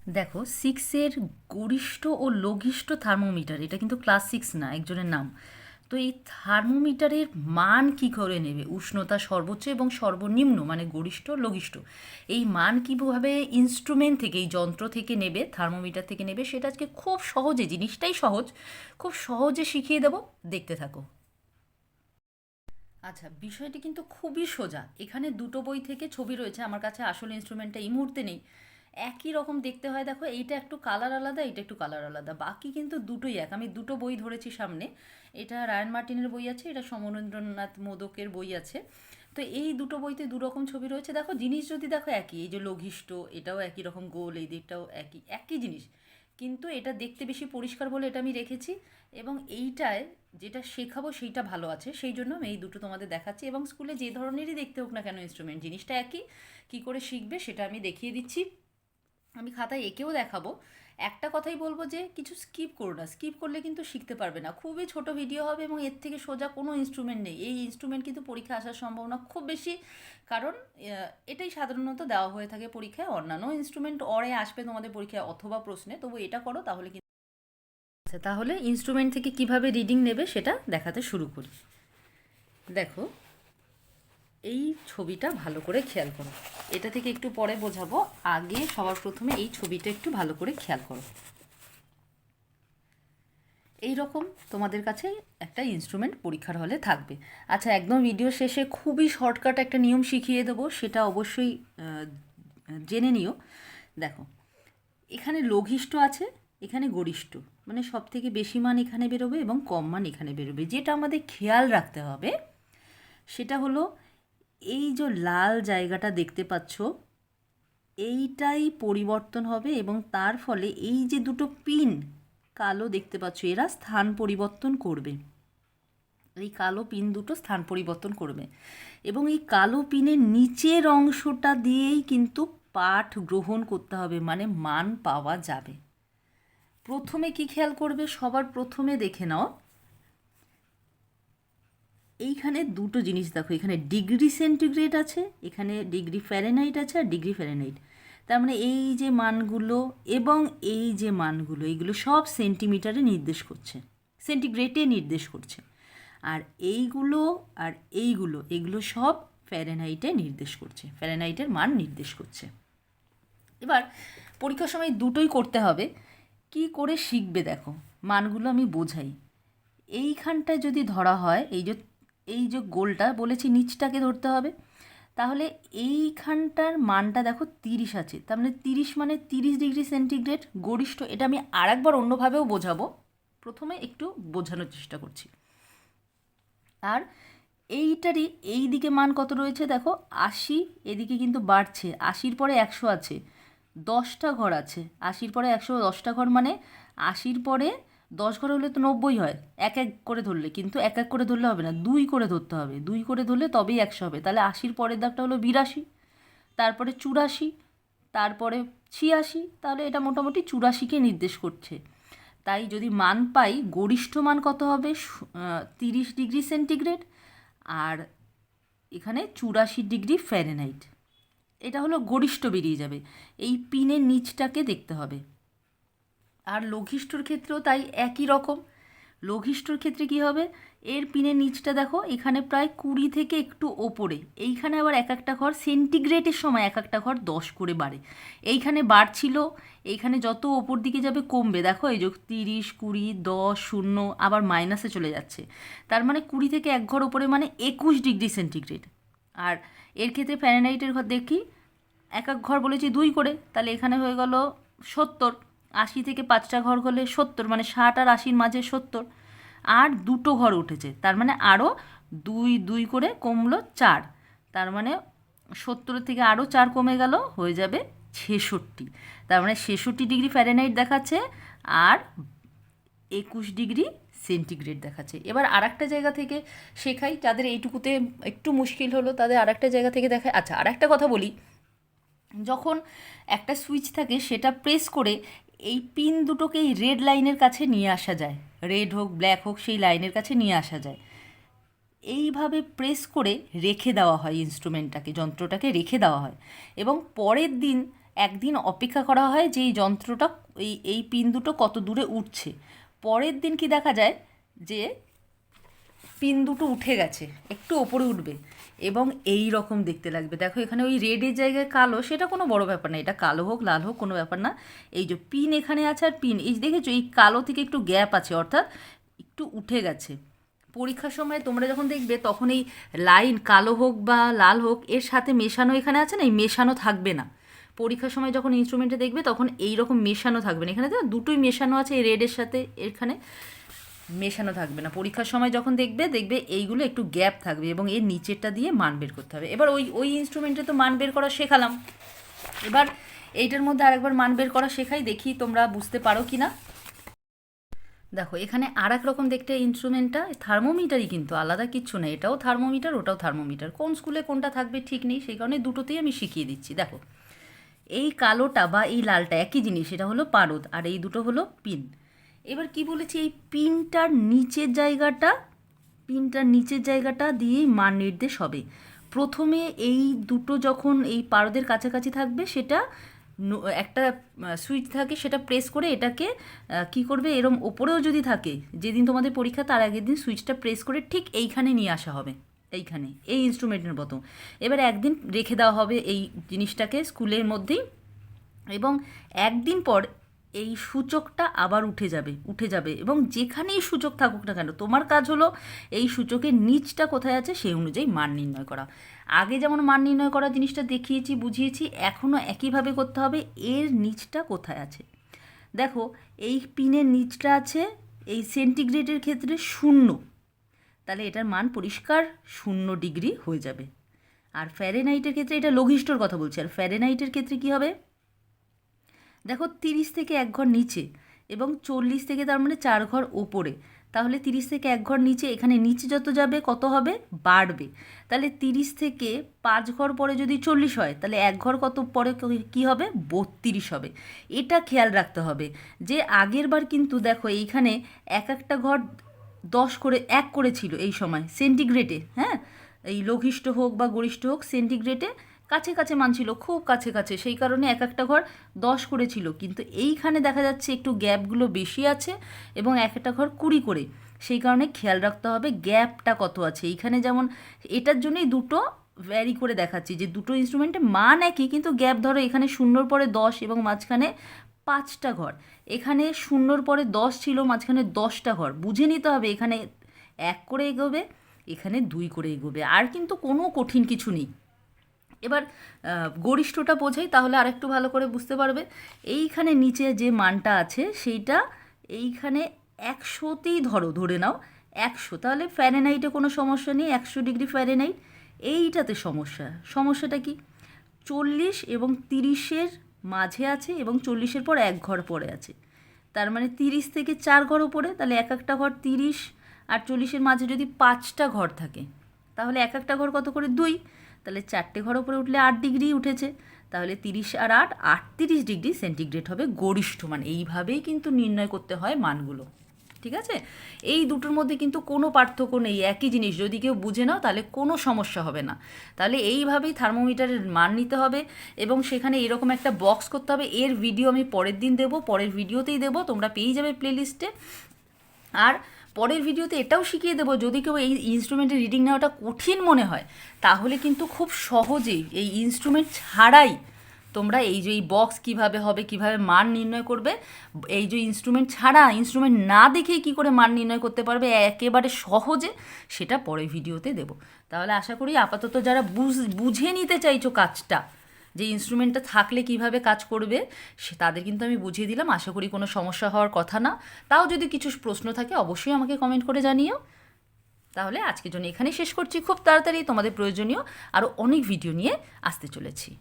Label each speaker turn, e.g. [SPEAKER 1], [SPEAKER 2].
[SPEAKER 1] দেখো, সিক্সের গরিষ্ঠ ও লঘিষ্ঠ থার্মোমিটার, এটা কিন্তু ক্লাস সিক্স না, একজনের নাম। তো এই থার্মোমিটারের মান কি করে নেবে, উষ্ণতা সর্বোচ্চ এবং সর্বনিম্ন মানে গরিষ্ঠ লঘিষ্ঠ, এই মান কীভাবে ইনস্ট্রুমেন্ট থেকে, এই যন্ত্র থেকে নেবে, থার্মোমিটার থেকে নেবে, সেটা আজকে খুব সহজে, জিনিসটাই সহজ, খুব সহজে শিখিয়ে দেবো। দেখতে থাকো। আচ্ছা, বিষয়টি কিন্তু খুবই সোজা। এখানে দুটো বই থেকে ছবি রয়েছে, আমার কাছে আসল ইনস্ট্রুমেন্টটা এই মুহূর্তে নেই। একই রকম দেখতে হয়, দেখো এইটা একটু কালার আলাদা, এটা একটু কালার আলাদা, বাকি কিন্তু দুটোই এক। আমি দুটো বই ধরেছি সামনে, এটা রায়ান মার্টিনের বই আছে, এটা সমরেন্দ্রনাথ মোদকের বই আছে। তো এই দুটো বইতে দু রকম ছবি রয়েছে। দেখো, জিনিস যদি দেখো একই, এই যে লঘিষ্ঠ, এটাও একই রকম গোল, এই দিকটাও একই, একই জিনিস, কিন্তু এটা দেখতে বেশি পরিষ্কার বলে এটা আমি রেখেছি। এবং এইটায় যেটা শেখাবো সেইটা ভালো আছে, সেই জন্য আমি এই দুটো তোমাদের দেখাচ্ছি। এবং স্কুলে যে ধরনেরই দেখতে হোক না কেন ইনস্ট্রুমেন্ট, জিনিসটা একই, কী করে শিখবে সেটা আমি দেখিয়ে দিচ্ছি। আমি খাতায় এঁকেও দেখাবো। একটা কথাই বলবো যে কিছু স্কিপ করো না, স্কিপ করলে কিন্তু শিখতে পারবে না। খুবই ছোট ভিডিও হবে এবং এর থেকে সোজা কোনো ইনস্ট্রুমেন্ট নেই। এই ইনস্ট্রুমেন্ট কিন্তু পরীক্ষায় আসার সম্ভাবনা খুব বেশি, কারণ এটাই সাধারণত দেওয়া হয়ে থাকে পরীক্ষায়। অন্যান্য ইনস্ট্রুমেন্ট অরে আসবে তোমাদের পরীক্ষায় অথবা প্রশ্নে, তবু এটা করো তাহলে কিন্তু। আচ্ছা, তাহলে ইনস্ট্রুমেন্ট থেকে কিভাবে রিডিং নেবে সেটা দেখাতে শুরু করি। দেখো, এই ছবিটা ভালো করে খেয়াল করো, এটা থেকে একটু পরে বোঝাবো, আগে সবার প্রথমে এই ছবিটা একটু ভালো করে খেয়াল করো। এই রকম তোমাদের কাছে একটা ইনস্ট্রুমেন্ট পরীক্ষার হলে থাকবে। আচ্ছা, একদম ভিডিও শেষে খুবই শর্টকাট একটা নিয়ম শিখিয়ে দেবো, সেটা অবশ্যই জেনে নিও। দেখো, এখানে লঘিষ্ঠ আছে, এখানে গরিষ্ঠ, মানে সব থেকে বেশি মান এখানে বেরোবে এবং কম মান এখানে বেরোবে। যেটা আমাদের খেয়াল রাখতে হবে সেটা হলো, এই যে লাল জায়গাটা দেখতে পাচ্ছ, এইটাই পরিবর্তন হবে এবং তার ফলে এই যে দুটো পিন কালো দেখতে পাচ্ছ, এরা স্থান পরিবর্তন করবে। এই কালো পিন দুটো স্থান পরিবর্তন করবে এবং এই কালো পিনের নিচের অংশটা দিয়েই কিন্তু পাঠ গ্রহণ করতে হবে, মানে মান পাওয়া যাবে। প্রথমে কি খেয়াল করবে, সবার প্রথমে দেখে নাও, এইখানে দুটো জিনিস দেখো, এখানে ডিগ্রি সেন্টিগ্রেড আছে, এখানে ডিগ্রি ফ্যারেনহাইট আছে আর ডিগ্রি ফ্যারেনহাইট। তার মানে এই যে মানগুলো এবং এই যে মানগুলো, এইগুলো সব সেন্টিমিটারে নির্দেশ করছে, সেন্টিগ্রেডে নির্দেশ করছে। আর এইগুলো আর এইগুলো, এগুলো সব ফ্যারেনহাইটে নির্দেশ করছে, ফ্যারেনহাইটের মান নির্দেশ করছে। এবার পরীক্ষার সময় দুটোই করতে হবে। কি করে শিখবে দেখো, মানগুলো আমি বোঝাই। এইখানটায় যদি ধরা হয়, এই যে গোলটা বলেছি নিচটাকে ধরতে হবে, তাহলে এইখানটার মানটা দেখো 30 আছে, তার মানে 30 মানে 30 ডিগ্রি সেন্টিগ্রেড গরিষ্ঠ। এটা আমি আর একবার অন্যভাবেও বোঝাবো, প্রথমে একটু বোঝানোর চেষ্টা করছি। আর এইটারই এই দিকে মান কত রয়েছে দেখো, 80, এদিকে কিন্তু বাড়ছে, 80-র পরে 100 আছে, 10টা ঘর আছে, 80-র পরে 100, 10টা ঘর মানে 80-র পরে 10 ঘর হলে তো 90 হয়, এক এক করে ধরলে, কিন্তু এক এক করে ধরলে হবে না, 2 করে ধরতে হবে, 2 করে ধরলে তবেই 100 হবে। তাহলে 80-র পরের দাগটা হলো 82, তারপরে 84, তারপরে 86, তাহলে এটা মোটামুটি 84কে নির্দেশ করছে। তাই যদি মান পাই, গরিষ্ঠ মান কত হবে, 30 ডিগ্রি সেন্টিগ্রেড, আর এখানে 84 ডিগ্রি ফ্যারেনহাইট। এটা হলো গরিষ্ঠ বেরিয়ে যাবে। এই পিনের নিচটাকে দেখতে হবে। আর লঘিষ্ঠর ক্ষেত্রেও তাই একই রকম। লঘিষ্ঠর ক্ষেত্রে কি হবে, এর পিনের নিচটা দেখো, এখানে প্রায় 20 থেকে একটু ওপরে, এইখানে আবার এক একটা ঘর সেন্টিগ্রেডের সময় এক একটা ঘর 10 করে বাড়ে। এইখানে বাড়ছিল, এইখানে যত ওপর দিকে যাবে কমবে, দেখো এই যে 30, 20, 10, 0 আবার মাইনাসে চলে যাচ্ছে। তার মানে 20 থেকে এক ঘর ওপরে মানে 21 ডিগ্রি সেন্টিগ্রেড। আর এর ক্ষেত্রে ফ্যারেনহাইটের ঘর দেখি, এক এক ঘর বলেছি 2 করে, তাহলে এখানে হয়ে গেল 70। 80 থেকে 5টা ঘর হলে 70, মানে 60 আর 80-র মাঝে 70। আর দুটো ঘর উঠেছে, তার মানে আরও 2 2 করে কমলো 4, তার মানে 70 থেকে আরও 4 কমে গেল, হয়ে যাবে 66। তার মানে 66 ডিগ্রি ফ্যারেনহাইট দেখাচ্ছে আর 21 ডিগ্রি সেন্টিগ্রেড দেখাচ্ছে। এবার আর একটা জায়গা থেকে শেখাই, যাদের এইটুকুতে একটু মুশকিল হলো তাদের আর একটা জায়গা থেকে দেখায়। আচ্ছা, আর একটা কথা বলি, যখন একটা সুইচ থাকে সেটা প্রেস করে এই পিন দুটোকে এই রেড লাইনের কাছে নিয়ে আসা যায়, রেড হোক ব্ল্যাক হোক সেই লাইনের কাছে নিয়ে আসা যায়। এইভাবে প্রেস করে রেখে দেওয়া হয়, ইনস্ট্রুমেন্টটাকে, যন্ত্রটাকে রেখে দেওয়া হয় এবং পরের দিন একদিন অপেক্ষা করা হয় যে এই যন্ত্রটা এই পিন দুটো কত দূরে উঠছে। পরের দিন কি দেখা যায় যে পিন দুটো উঠে গেছে, একটু ওপরে উঠবে এবং এই রকম দেখতে লাগবে। দেখো এখানে ওই রেডের জায়গায় কালো, সেটা কোনো বড় ব্যাপার না, এটা কালো হোক লাল হোক কোনো ব্যাপার না। এই যে পিন এখানে আছে আর পিন এই দেখেছো এই কালো থেকে একটু গ্যাপ আছে, অর্থাৎ একটু উঠে গেছে। পরীক্ষার সময় তোমরা যখন দেখবে তখন এই লাইন কালো হোক বা লাল হোক এর সাথে মেশানো এখানে আছে না, এই মেশানো থাকবে না। পরীক্ষার সময় যখন ইনস্ট্রুমেন্টে দেখবে তখন এই রকম মেশানো থাকবে না, এখানে তো দুটোই মেশানো আছে, এই রেডের সাথে এখানে মেশানো থাকবে না। পরীক্ষার সময় যখন দেখবে এইগুলো একটু গ্যাপ থাকবে এবং এর নিচেরটা দিয়ে মান বের করতে হবে। এবার ওই ইনস্ট্রুমেন্টে তো মান বের করা শেখালাম, এবার এইটার মধ্যে আরেকবার মান বের করা শেখাই, দেখি তোমরা বুঝতে পারো কি না। দেখো এখানে আর এক রকম দেখতে ইনস্ট্রুমেন্টটা থার্মোমিটারই, কিন্তু আলাদা কিচ্ছু নেই, এটাও থার্মোমিটার ওটাও থার্মোমিটার। কোন স্কুলে কোনটা থাকবে ঠিক নেই, সেই কারণে দুটোতেই আমি শিখিয়ে দিচ্ছি। দেখো এই কালোটা বা এই লালটা একই জিনিস, এটা হলো পারদ আর এই দুটো হলো পিন। এবার কি বলেছি, এই পিনটার নিচের জায়গাটা দিয়েই মান নির্দেশ হবে। প্রথমে এই দুটো যখন এই পারদের কাছাকাছি থাকবে সেটা একটা সুইচ থাকে, সেটা প্রেস করে এটাকে কি করবে, এরম ওপরেও যদি থাকে, যেদিন তোমাদের পরীক্ষা তার আগের দিন সুইচটা প্রেস করে ঠিক এইখানে নিয়ে আসা হবে, এইখানে এই ইনস্ট্রুমেন্টের মতো। এবার একদিন রেখে দেওয়া হবে এই জিনিসটাকে স্কুলের মধ্যেই, এবং একদিন পর এই সূচকটা আবার উঠে যাবে এবং যেখানেই সূচক থাকুক না কেন তোমার কাজ হলো এই সূচকের নিচটা কোথায় আছে সেই অনুযায়ী মান নির্ণয় করা। আগে যেমন মান নির্ণয় করা জিনিসটা দেখিয়েছি বুঝিয়েছি, এখনও একইভাবে করতে হবে, এর নিচটা কোথায় আছে। দেখো এই পিনের নিচটা আছে এই সেন্টিগ্রেডের ক্ষেত্রে 0, তাহলে এটার মান পরিষ্কার 0 ডিগ্রি হয়ে যাবে। আর ফ্যারেনহাইটের ক্ষেত্রে, এটা লঘিষ্ঠর কথা বলছি, আর ফ্যারেনহাইটের ক্ষেত্রে কী হবে, দেখো 30 থেকে 1 ঘর নিচে এবং 40 থেকে তার মানে 4 ঘর ওপরে, তাহলে 30 থেকে 1 ঘর নিচে, এখানে নিচে যত যাবে কত হবে বাড়বে। তাহলে 30 থেকে 5 ঘর পরে যদি 40 হয় তাহলে 1 ঘর কত পরে কী হবে 32 হবে। এটা খেয়াল রাখতে হবে যে আগের বার কিন্তু দেখো এইখানে একটা ঘর 10 করে 1 করে ছিল এই সময় সেন্টিগ্রেডে, হ্যাঁ এই লঘিষ্ঠ হোক বা গরিষ্ঠ হোক সেন্টিগ্রেডে কাছে কাছে মান ছিল, খুব কাছে কাছে, সেই কারণে একটা ঘর 10 করে ছিল। কিন্তু এইখানে দেখা যাচ্ছে একটু গ্যাপগুলো বেশি আছে এবং একটা ঘর 20 করে, সেই কারণে খেয়াল রাখতে হবে গ্যাপটা কত আছে। এইখানে যেমন এটার জন্যই দুটো ভ্যারি করে দেখাচ্ছি যে দুটো ইনস্ট্রুমেন্টে মান একই কিন্তু গ্যাপ, ধরো এখানে 0 পরে 10 এবং মাঝখানে 5টা ঘর, এখানে 0 পরে 10 ছিল মাঝখানে 10টা ঘর, বুঝে নিতে হবে এখানে 1 করে এগোবে এখানে 2 করে এগোবে, আর কিন্তু কোনো কঠিন কিছু নেই। এবার গরিষ্ঠটা বোঝাই তাহলে আর একটু ভালো করে বুঝতে পারবে। এইখানে নিচে যে মানটা আছে সেইটা এইখানে 100তেই ধরে নাও 100, তাহলে ফ্যারেনহাইটে কোনো সমস্যা নেই, 100 ডিগ্রি ফ্যারেনহাইট। এইটাতে সমস্যাটা কি, 40 এবং 30-এর মাঝে আছে এবং 40-এর পর 1 ঘর পরে আছে, তার মানে 30 থেকে 4 ঘর উপরে, তাহলে একটা ঘর 30 আর 40-এর মাঝে যদি 5টা ঘর থাকে তাহলে একটা ঘর কত করে 2, তাহলে 4টে ঘর উপরে উঠলে 8 ডিগ্রি উঠেছে, তাহলে 30 আর 8 38 ডিগ্রি সেন্টিগ্রেড হবে গরিষ্ঠ মান। এইভাবেই কিন্তু নির্ণয় করতে হয় মানগুলো, ঠিক আছে। এই দুটোর মধ্যে কিন্তু কোনো পার্থক্য নেই, একই জিনিস, যদি কেউ বুঝে নাও তাহলে কোনো সমস্যা হবে না। তাহলে এইভাবেই থার্মোমিটারের মান নিতে হবে এবং সেখানে এরকম একটা বক্স করতে হবে। এর ভিডিও আমি পরের দিন দেবো, পরের ভিডিওতেই দেবো, তোমরা পেয়ে যাবে প্লেলিস্টে। আর পরের ভিডিওতে এটাও শিখিয়ে দেবো, যদি কেউ এই ইনস্ট্রুমেন্টের রিডিং নেওয়াটা কঠিন মনে হয় তাহলে কিন্তু খুব সহজেই এই ইনস্ট্রুমেন্ট ছাড়াই তোমরা এই যে এই বক্স কীভাবে হবে, কীভাবে মান নির্ণয় করবে, এই যে ইনস্ট্রুমেন্ট ছাড়া, ইনস্ট্রুমেন্ট না দেখেই কী করে মান নির্ণয় করতে পারবে একেবারে সহজে, সেটা পরের ভিডিওতে দেবো। তাহলে আশা করি আপাতত যারা বুঝে নিতে চাইছো কাজটা, যে ইনস্ট্রুমেন্টটা থাকলে কিভাবে কাজ করবে, তাদের কিন্তু আমি বুঝিয়ে দিলাম। আশা করি কোনো সমস্যা হওয়ার কথা না। তাও যদি কিছু প্রশ্ন থাকে অবশ্যই আমাকে কমেন্ট করে জানিও। তাহলে আজকের জন্য এখানেই শেষ করছি, খুব তাড়াতাড়ি তোমাদের প্রয়োজনীয় আরও অনেক ভিডিও নিয়ে আসতে চলেছি।